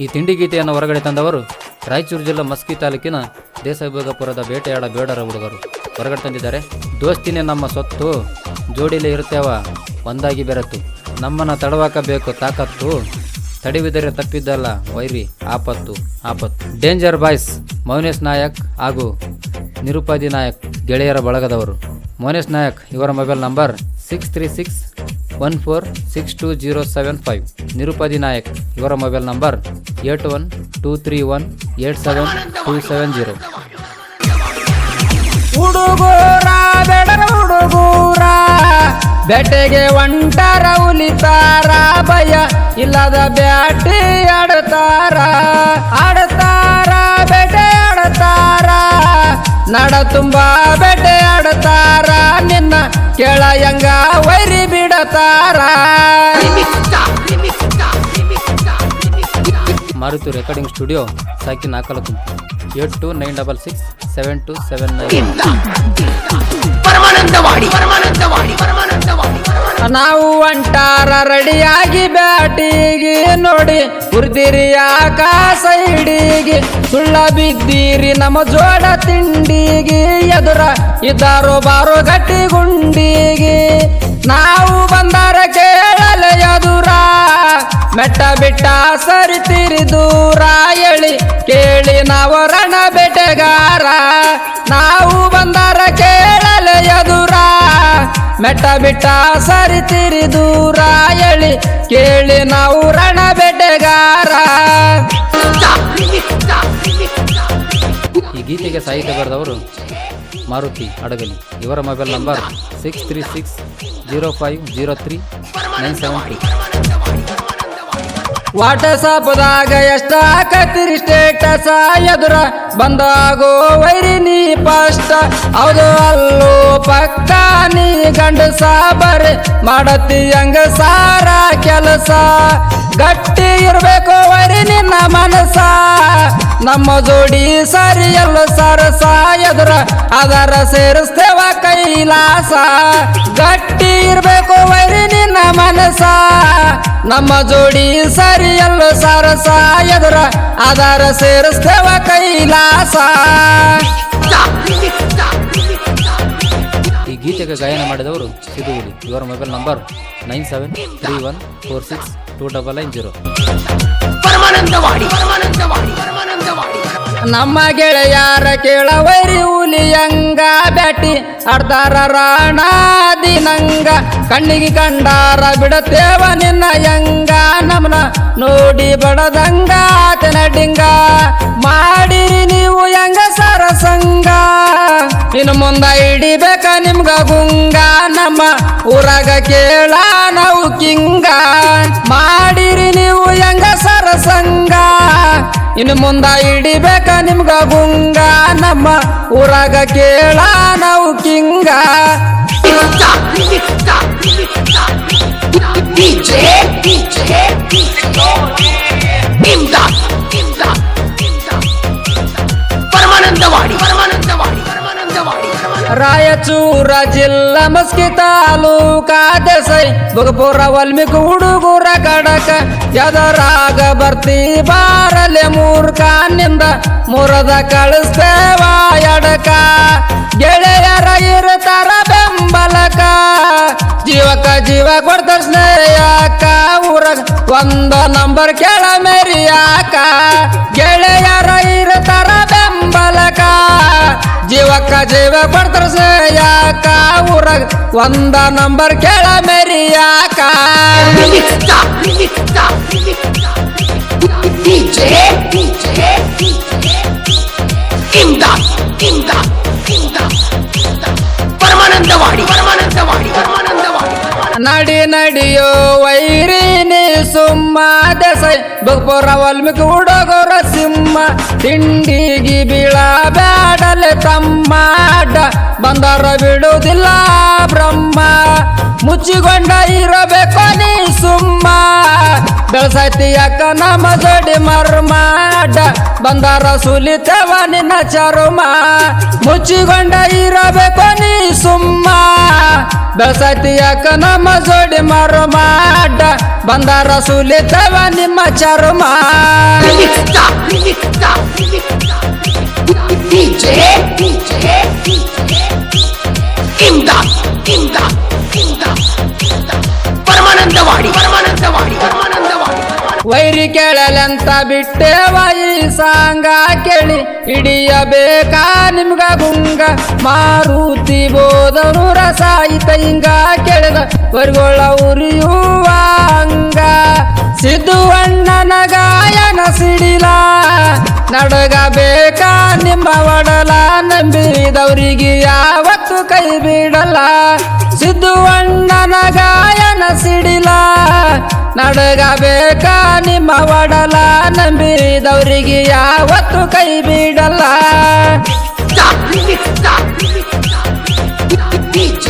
ಈ ತಿಂಡಿ ಗೀತೆಯನ್ನು ಹೊರಗಡೆ ತಂದವರು ರಾಯಚೂರು ಜಿಲ್ಲಾ ಮಸ್ಕಿ ತಾಲೂಕಿನ ದೇಸಭೋಗಪುರದ ಬೇಟೆಯಾಡ ಬೇಡರ ಹುಡುಗರು ಹೊರಗಡೆ ತಂದಿದ್ದಾರೆ. ದೋಸ್ತಿನೇ ನಮ್ಮ ಸೊತ್ತು, ಜೋಡಿಲೇ ಇರುತ್ತೇವ ಒಂದಾಗಿ ಬೆರೆತು, ನಮ್ಮನ್ನು ತಡವಾಕಬೇಕು ತಾಕತ್ತು, ತಡಿವಿದರೆ ತಪ್ಪಿದ್ದಲ್ಲ ವೈರಿ ಆಪತ್ತು ಆಪತ್ತು. ಡೇಂಜರ್ ಬಾಯ್ಸ್ ಮೌನೇಶ್ ನಾಯಕ್ ಹಾಗೂ ನಿರುಪಾದಿ ನಾಯಕ್ ಗೆಳೆಯರ ಬಳಗದವರು. ಮೌನೇಶ್ ನಾಯಕ್ ಇವರ ಮೊಬೈಲ್ ನಂಬರ್ 6361462075. ನಿರುಪಾದಿ ನಾಯಕ್ ಇವರ ಮೊಬೈಲ್ ನಂಬರ್ 8123187270. ಹುಡುಗೂರ ಬೆಡರ ಹುಡುಗೂರ ಬೆಟ್ಟೆಗೆ ಒಂಟರ ಉಲಿತಾರ, ಭಯ ಇಲ್ಲದ ಬ್ಯಾಟಿ ಆಡ್ತಾರ ಬೇಟೆ ಆಡ್ತಾರ, ನಡ ತುಂಬಾ ಬೇಟೆ ಆಡ್ತಾರ, ನಿನ್ನ ಕೆಳಯಂಗ ವೈರಿ ಬಿಡತಾರ. ಮಾರುತಿ ರೆಕಾರ್ಡಿಂಗ್ ಸ್ಟುಡಿಯೋ ಸಾಕಿ ನಾಲ್ಕು 82967279. ನಾವು ಒಂಟಾರ ರೆಡಿಯಾಗಿ ಬ್ಯಾಟಿಗೆ ನೋಡಿ ಹುರ್ದಿರಿ ಆಕಾಶ ಹಿಡಿಗೆ, ಸುಳ್ಳ ಬಿದ್ದೀರಿ ನಮ್ಮ ಜೋಡ ತಿಂಡಿಗೆ, ಎದುರ ಇದ್ದಾರೋ ಬಾರೋ ಗಟ್ಟಿ ಗುಂಡಿಗೆ. ನಾವು ಬಂದಾರ ಕೇಳಲ ಎದುರ, ಮೆಟ್ಟ ಬಿಟ್ಟ ಸರಿತಿರಿ ದೂರ, ಎಳಿ ಕೇಳಿ ನಾವು ರಣ ಬೆಟೆಗಾರ. ನಾವು ಬಂದಾರ ಕೇಳಲ ಎದುರ, ಮೆಟ್ಟ ಬಿಟ್ಟ ಸರಿತಿರಿ ದೂರ, ಎಳಿ ಕೇಳಿ ನಾವು ರಣ ಬೆಟೆಗಾರ. ಈ ಗೀತೆಗೆ ಸಾಹಿತ್ಯ ಬರೆದವರು ಮಾರುತಿ ಅಡಗಲಿ. ಇವರ ಮೊಬೈಲ್ ನಂಬರ್ 6360503973. ವಾಟ್ಸಪ್ದಾಗ ಎಷ್ಟ ಹಾಕತಿರಿ ಸ್ಟೇಟಸ, ಎದುರ ಬಂದಾಗೋ ವೈರಿ ನೀ ಫಸ್ಟ್. ಹೌದು ಅಲ್ಲೋ ಪಕ್ಕ ನೀ ಗಂಡಸ, ಬರೆ ಮಾಡತಿ ಹಂಗ ಸಾರ ಕೆಲಸ. ಗಟ್ಟಿ ಇರ್ಬೇಕು ವೈರಿ ನಿನ್ನ ಮನಸ, ನಮ್ಮ ಜೋಡಿ ಸರಿಯಲ್ಲ ಸರಸ, ಎದುರ ಅದರ ಸೇರಿಸ್ತೇವ ಕೈಲಾಸ. ಗಟ್ಟಿ ಇರ್ಬೇಕು ವೈರಿ ನಿನ್ನ ಮನಸ, ನಮ್ಮ ಜೋಡಿ ಸರಿಯಲ್ಲ ಸರಸ, ಎದುರ ಅದರ ಸೇರಿಸ್ತೇವ ಕೈಲಾಸ. ಈ ಗೀತೆಗೆ ಗಾಯನ ಮಾಡಿದವರು ಸಿದುಗುಲಿ. ಇವರ ಮೊಬೈಲ್ ನಂಬರ್ 9731462990. ನಮ್ಮ ಗೆಳೆಯಾರ ಕೇಳ ವೈರಿ ಹುಲಿಯಂಗ, ಬ್ಯಾಟಿ ಆಡ್ತಾರ ರಾಣ ದಿನಂಗ, ಕಣ್ಣಿಗೆ ಕಂಡಾರ ಬಿಡತೇವ ನಿನ್ನ ಯಂಗ, ನಮ್ಮನ ನೋಡಿ ಬಡದಂಗ ತೆನಡಿಂಗ. ಮಾಡಿರಿ ನೀವು ಹೆಂಗ ಸರಸಂಗ, ಇನ್ನು ಮುಂದ ಹಿಡಿಬೇಕ ನಿಮ್ಗ ಗುಂಗ, ನಮ್ಮ ಊರಾಗ ಕೇಳ ನಾವು ಕಿಂಗ. ಮಾಡಿರಿ ನೀವು ಹೆಂಗ ಸರಸಂಗ, ಇನ್ನು ಮುಂದ ಹಿಡಿಬೇಕ ನಿಮ್ಗ ಗುಂಗ, ನಮ್ಮ ಊರಾಗ ಕೇಳ ನಾವು ಕಿಂಗ. ರಾಯಚೂರ ಜಿಲ್ಲಾ ಮಸ್ಕಿ ತಾಲೂಕ ದೇಸೈ ಭೋಗಪುರ ವಾಲ್ಮೀಕಿ ಹುಡುಗೂರ ಕಡಕ, ಎದರಾಗ ಬರ್ತಿ ಬಾರಲೆ ಮೂರ್ಖ, ನಿಂದ ಮುರದ ಕಳಿಸ್ತೇವ ಎಡಕ. ಗೆಳೆಯರ ಇರ್ತಾರ ಬೆಂಬಲಕ, ಜೀವಕ ಜೀವ ಕೊಡ್ತಾರ ಸ್ನೇಹಕ, ಊರಾಗ ಒಂದ ನಂಬರ್ ಕೆಳ ಮೆರಿಯಾಕ. ಗೆಳೆಯರ ಇರ್ತಾರ ಬೆಂಬಲಕ, ಜೀವಕ್ಕ ಜೀವ ಕೊಡ್ತಾರ ಸ್ನೇಹಕ, ಊರಾಗ ಒಂದ ನಂಬರ್ ಕೆಳ ಮೆರಿಯಾಕ. ನಡಿ ನಡಿಯೋ ವೈರಿ ನೀ ಸುಮ್ಮ, ದೇಸೈ ಭೋಗಪುರ ವಾಲ್ಮೀಕಿ ಹುಡುಗರ ಸಿಂಹ. ತಿಂಡಿಗಿ ಬೀಳ ಬ್ಯಾಡಲೆ ತಮ್ಮ, ಅಡ್ಡ ಬಂದರ ಬಿಡುವುದಿಲ್ಲ ಬ್ರಹ್ಮ. ಮುಚ್ಚಿಕೊಂಡ ಇರಬೇಕು ನೀ ಸುಮ್ಮ ಬೆಳಸೈತಿ ಯಾಕ ನಮ್ಮ ಜೋಡಿ ಮರ್ಮಾಡ ಬಂದಾರ ಸುಲಿತವ ನಿನ್ನ ಚರುಮ ಮುಚ್ಚಿಕೊಂಡ ಇರಬೇಕು ನೀ ಸುಮ್ಮ ಬೆಳಸೈತಿ ಯಾಕ ನಮ್ಮ ಜೋಡಿ ಮರ್ಮಾಡ ಬಂದಾರ ಸುಲಿತವ ನಿಮ್ಮ ಚರುಮ ಪರಮಾನಂದವಾಡಿ ವೈರಿ ಕೇಳಲಂತ ಬಿಟ್ಟೇವ ಈ ಸಾಂಗ ಕೇಳಿ ಹಿಡಿಯಬೇಕಾ ನಿಮ್ಗ ಗುಂಗ ಮಾರುತಿ ಬೋಧನು ರಸಾಯಿತ ಹಿಂಗ ಕೇಳಿದ ವರ್ಗೊಳ ಉರಿಯುವ ಹಂಗ ಸಿದ್ದುವಣ್ಣನ ಗಾಯನ ಸಿಡಿಲ ನಡಗಬೇಕಾ ನಿಮ್ಮ ಒಡಲ ನಂಬಿದವರಿಗೆ ಯಾವತ್ತು ಕೈ ಬಿಡಲ್ಲ ಸಿದ್ದುವಣ್ಣನ ಗಾಯನ ಸಿಡಿಲ ನಡಗಬೇಕಾ ನಿಮ್ಮ ಒಡಲ ನಂಬಿದವರಿಗೆ ಯಾವತ್ತು ಕೈ ಬಿಡಲ್ಲ DJ